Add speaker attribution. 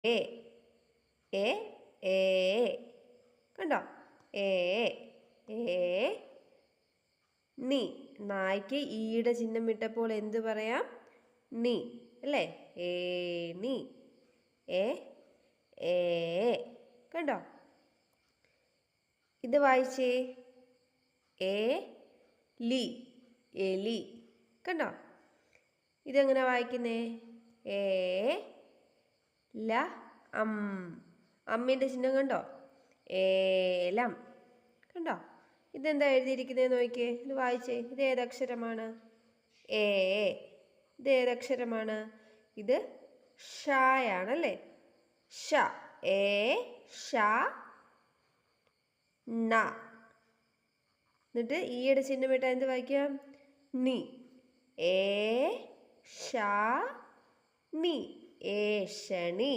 Speaker 1: A A ഏ കണ്ടോ? ഏ ഏ നീ. നായ്ക്ക് ഈയുടെ ചിഹ്നം ഇട്ടപ്പോൾ എന്ത് പറയാം? നീ അല്ലേ? നീ. ഏ ഏ കണ്ടോ? ഇത് വായിച്ചേ. എ ലി എലി. കണ്ടോ? ഇതെങ്ങനെ വായിക്കുന്നേ? ഏ ല അം. അമ്മിൻ്റെ ചിഹ്നം കണ്ടോ? ഏലം. കണ്ടോ? ഇതെന്താ എഴുതിയിരിക്കുന്നത് നോക്കിയേ. ഇത് വായിച്ചേ. ഇത് ഏതക്ഷരമാണ്? ഏ. ഇത് ഏതക്ഷരമാണ്? ഇത് ഷായാണല്ലേ? ഷ. ഏ ഷ ന. എന്നിട്ട് ഈയുടെ ചിഹ്നം ഇട്ടാൽ എന്ത് വായിക്കാം? നി. ഏ ഷ നി. ഏഷണി.